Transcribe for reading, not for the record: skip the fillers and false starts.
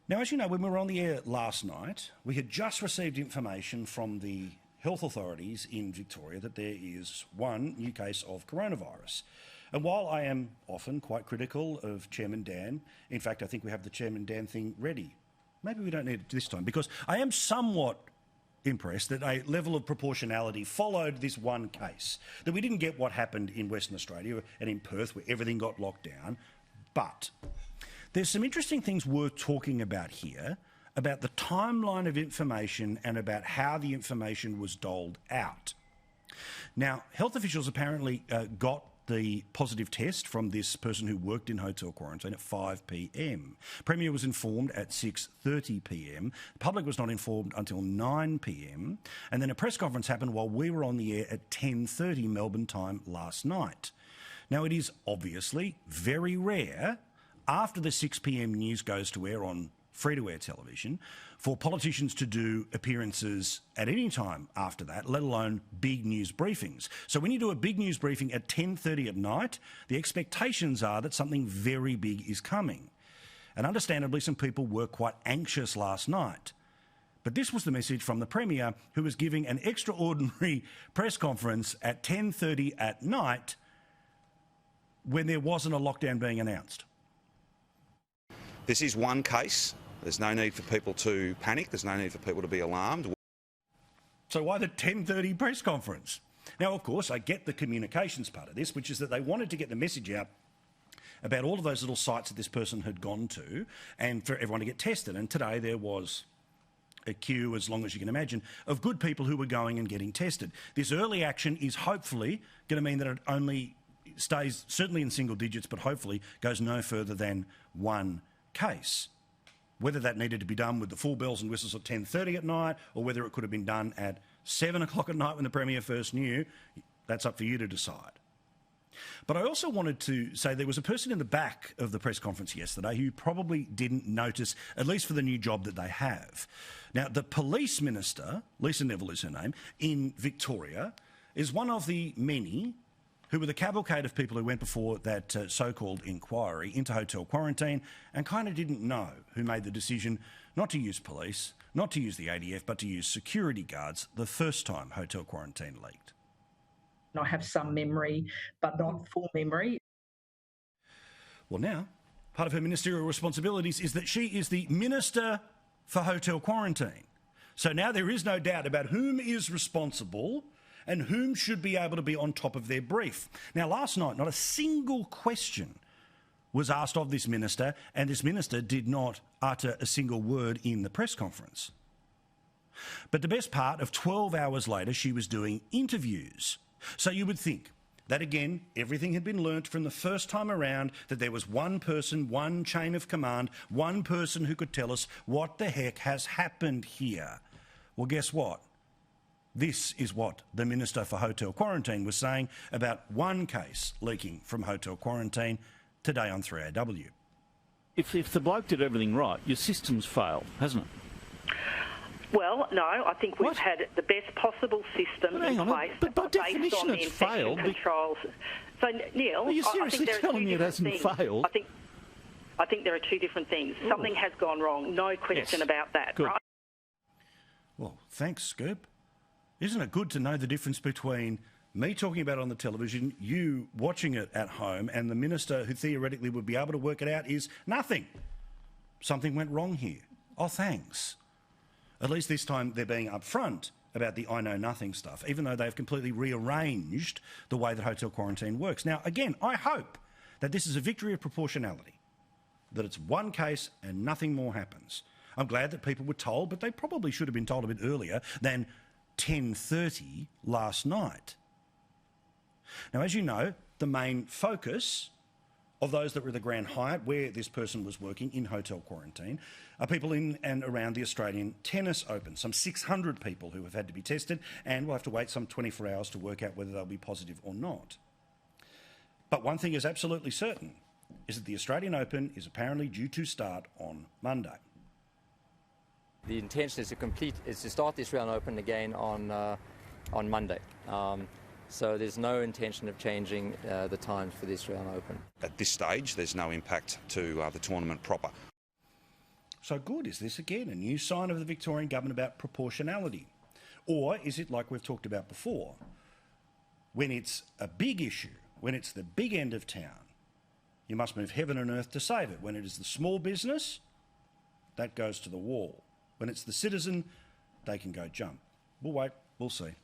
Now, as you know, when we were on the air last night, we had just received information from the health authorities in Victoria that there is one new case of coronavirus. And while I am often quite critical of Chairman Dan, in fact, I think we have the Chairman Dan thing ready. Maybe we don't need it this time, because I am somewhat impressed that a level of proportionality followed this one case, that we didn't get what happened in Western Australia and in Perth where everything got locked down. But there's some interesting things worth talking about here, about the timeline of information and about how the information was doled out. Now, health officials apparently got the positive test from this person who worked in hotel quarantine at 5 p.m. Premier was informed at 6:30 p.m. The public was not informed until 9 p.m. And then a press conference happened while we were on the air at 10:30 Melbourne time last night. Now, it is obviously very rare after the 6 p.m. news goes to air on free-to-air television for politicians to do appearances at any time after that, let alone big news briefings. So when you do a big news briefing at 10:30 at night, the expectations are that something very big is coming. And understandably, some people were quite anxious last night. But this was the message from the Premier, who was giving an extraordinary press conference at 10:30 at night when there wasn't a lockdown being announced. This is one case. There's no need for people to panic. There's no need for people to be alarmed. So why the 10:30 press conference? Now, of course, I get the communications part of this, which is that they wanted to get the message out about all of those little sites that this person had gone to and for everyone to get tested. And today there was a queue, as long as you can imagine, of good people who were going and getting tested. This early action is hopefully going to mean that it only stays certainly in single digits, but hopefully goes no further than one case. Whether that needed to be done with the full bells and whistles at 10:30 at night or whether it could have been done at 7 o'clock at night when the Premier first knew, that's up for you to decide. But I also wanted to say there was a person in the back of the press conference yesterday who probably didn't notice, at least for the new job that they have. Now, the Police Minister, Lisa Neville is her name, in Victoria, is one of the many who were the cavalcade of people who went before that so-called inquiry into hotel quarantine and kind of didn't know who made the decision not to use police, not to use the ADF, but to use security guards the first time hotel quarantine leaked. I have some memory, but not full memory. Well, now, part of her ministerial responsibilities is that she is the Minister for Hotel Quarantine. So now there is no doubt about whom is responsible and whom should be able to be on top of their brief. Now, last night, not a single question was asked of this minister, and this minister did not utter a single word in the press conference. But the best part of 12 hours later, she was doing interviews. So you would think that, again, everything had been learnt from the first time around, that there was one person, one chain of command, one person who could tell us what the heck has happened here. Well, guess what? This is what the Minister for Hotel Quarantine was saying about one case leaking from hotel quarantine today on 3AW. If the bloke did everything right, your system's failed, hasn't it? Well, no, I think we've had the best possible system in place but by based definition on the it's infection failed. controls. So, Neil, Are you I seriously think there are telling two me it hasn't different things. failed? I think there are two different things. Ooh. Something has gone wrong, no question about that, Good. right? Well, thanks, Scoop. Isn't it good to know the difference between me talking about it on the television, you watching it at home, and the minister who theoretically would be able to work it out is nothing. Something went wrong here. Oh, thanks. At least this time they're being upfront about the I know nothing stuff, even though they've completely rearranged the way that hotel quarantine works. Now, again, I hope that this is a victory of proportionality, that it's one case and nothing more happens. I'm glad that people were told, but they probably should have been told a bit earlier than 10:30 last night. Now, as you know, the main focus of those that were at the Grand Hyatt, where this person was working in hotel quarantine, are people in and around the Australian Tennis Open. Some 600 people who have had to be tested, and we'll have to wait some 24 hours to work out whether they'll be positive or not. But one thing is absolutely certain, is that the Australian Open is apparently due to start on Monday. The intention is to start the Australian Open again on Monday. So there's no intention of changing the times for the Australian Open. At this stage, there's no impact to the tournament proper. So good. Is this again a new sign of the Victorian government about proportionality? Or is it like we've talked about before, when it's a big issue, when it's the big end of town, you must move heaven and earth to save it. When it is the small business, that goes to the wall. When it's the citizen, they can go jump. We'll wait. We'll see.